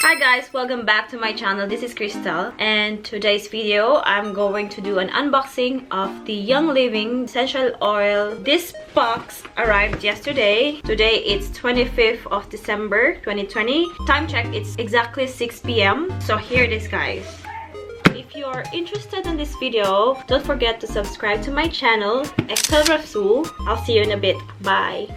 Hi guys, welcome back to my channel. This is Xtel, and today's video I'm going to do an unboxing of the Young Living essential oil. This box arrived yesterday. Today it's 25th of December 2020. Time check, it's exactly 6 p.m. So here it is, guys. If you are interested in this video, don't forget to subscribe to my channel, Xtel RaSuL. I'll see you in a bit. Bye.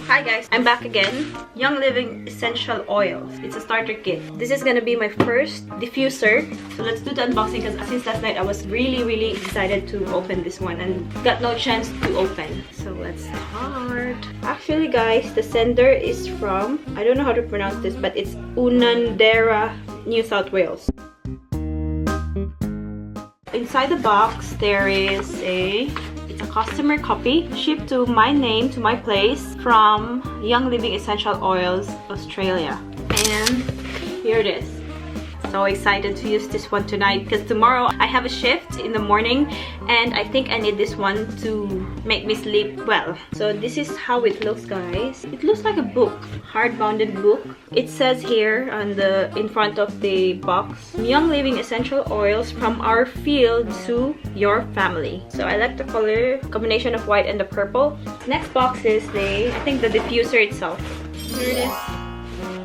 Hi guys, I'm back again. Young Living essential oils. It's a starter kit. This is gonna be my first diffuser. So let's do the unboxing because since last night I was really excited to open this one and got no chance to open. So let's start. Actually guys, the sender is from, I don't know how to pronounce this, but it's Unanderra, New South Wales. Inside the box there is a customer copy shipped to my name, to my place, from Young Living Essential Oils Australia. And here it is. So excited to use this one tonight because tomorrow I have a shift in the morning and I think I need this one to make me sleep well. So this is how it looks, guys. It looks like a book, hard-bounded book. It says here on the in front of the box, Young Living Essential Oils from our field to your family. So I like the color combination of white and the purple. Next box is I think the diffuser itself. Here it is.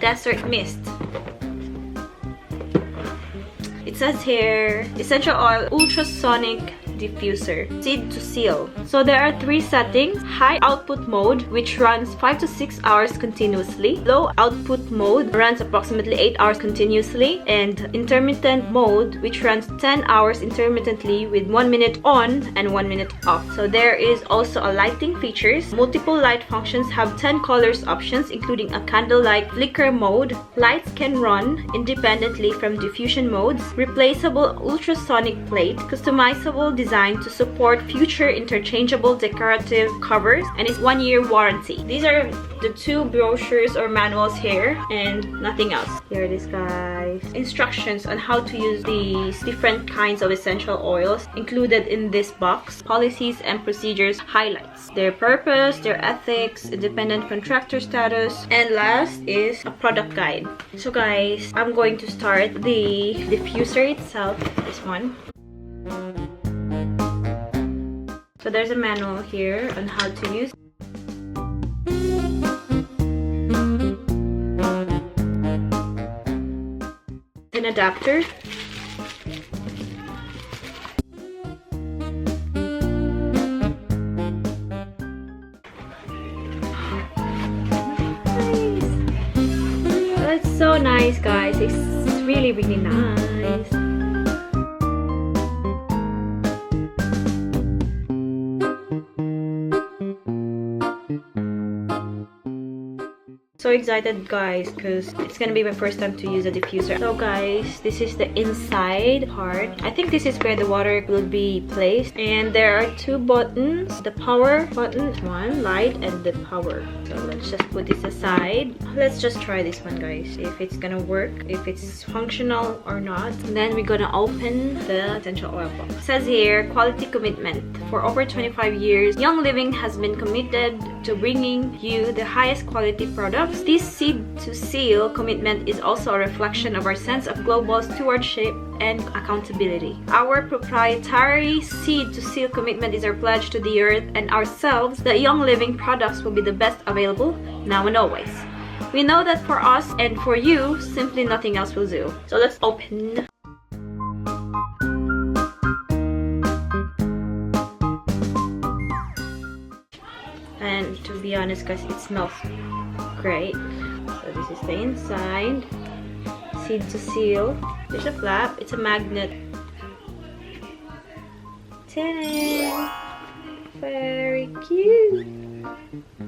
Desert Mist. It says here, essential oil ultrasonic diffuser, seed to seal. So there are 3 settings: high output mode, which runs 5 to 6 hours continuously; low output mode runs approximately 8 hours continuously; and intermittent mode, which runs 10 hours intermittently with 1 minute on and 1 minute off. So there is also a lighting features. Multiple light functions have 10 colors options, including a candlelight flicker mode. Lights can run independently from diffusion modes. Replaceable ultrasonic plate, customizable design to support future interchangeable decorative covers, and it's 1-year warranty. These are the 2 brochures or manuals here and nothing else. Here it is, guys. Instructions on how to use these different kinds of essential oils included in this box. Policies and procedures highlights their purpose, their ethics, independent contractor status, and last is a product guide. So guys, I'm going to start the diffuser itself, this one. So there's a manual here on how to use. An adapter. That's so nice, guys. It's really nice. So excited, guys, because it's gonna be my first time to use a diffuser. So guys, this is the inside part. I think this is where the water will be placed, and there are 2 buttons. The power button, one light, and the power. So let's just put this aside. Let's just try this one, guys, if it's gonna work, if it's functional or not. And then we're gonna open the essential oil box. It says here, quality commitment. For over 25 years, Young Living has been committed to bringing you the highest quality products. This seed to seal commitment is also a reflection of our sense of global stewardship and accountability. Our proprietary seed to seal commitment is our pledge to the earth and ourselves that Young Living products will be the best available now and always. We know that for us and for you, simply nothing else will do. So let's open. And to be honest, guys, it smells great. So this is the inside. Seed to seal. There's a flap. It's a magnet. Ta-da! Very cute.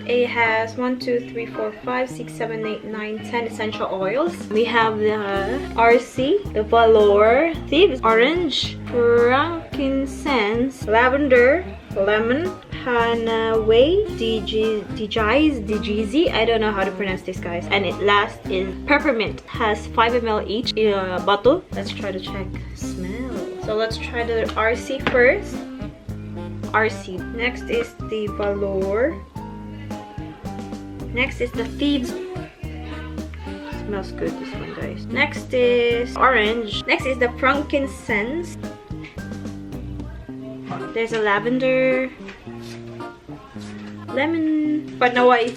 It has 1, 2, 3, 4, 5, 6, 7, 8, 9, 10 essential oils. We have the RC, the Valor, Thieves, Orange, Frankincense, Lavender, Lemon, Hanaway, DGZ, I don't know how to pronounce this, guys. And it last is Peppermint. Has 5 ml each in a bottle. Let's try to check smell. So let's try the RC first. RC. Next is the Valor. Next is the Thieves. Smells good, this one, guys. Next is orange. Next is the frankincense. There's a lavender, lemon, panaway.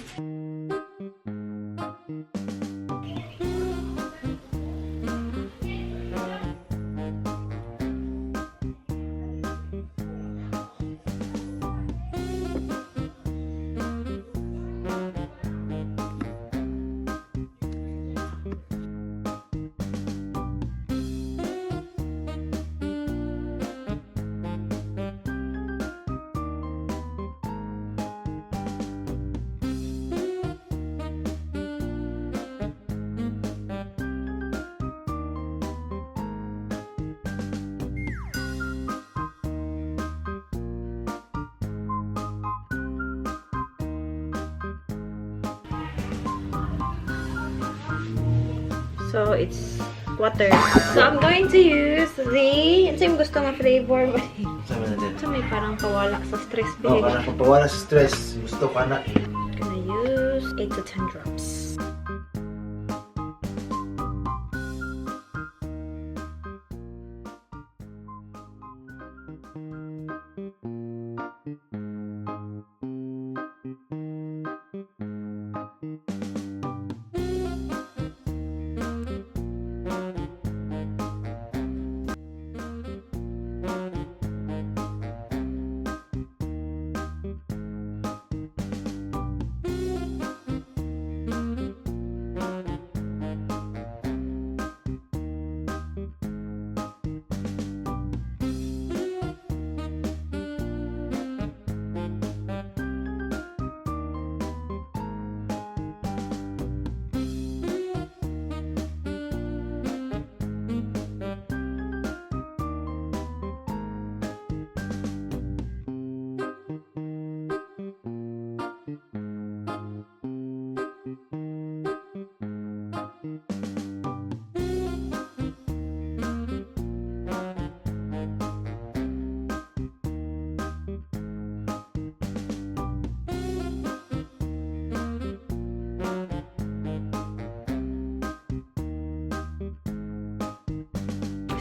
So it's water. So I'm going to use the... Ito yung gusto ng flavor. Ito may parang pawala sa stress. Oh, parang pawala sa stress. Gusto ka na. I'm gonna use 8 to 10 drops.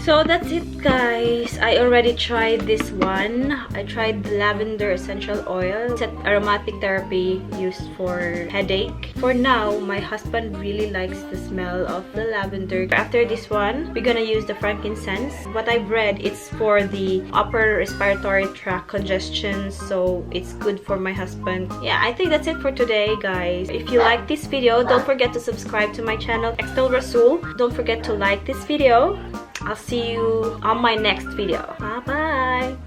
So that's it, guys. I already tried this one. I tried the lavender essential oil. It's an aromatic therapy used for headache. For now, my husband really likes the smell of the lavender. After this one, we're gonna use the frankincense. What I've read, it's for the upper respiratory tract congestion, so it's good for my husband. Yeah, I think that's it for today, guys. If you like this video, don't forget to subscribe to my channel, Xtel RaSuL. Don't forget to like this video. I'll see you on my next video. Bye-bye!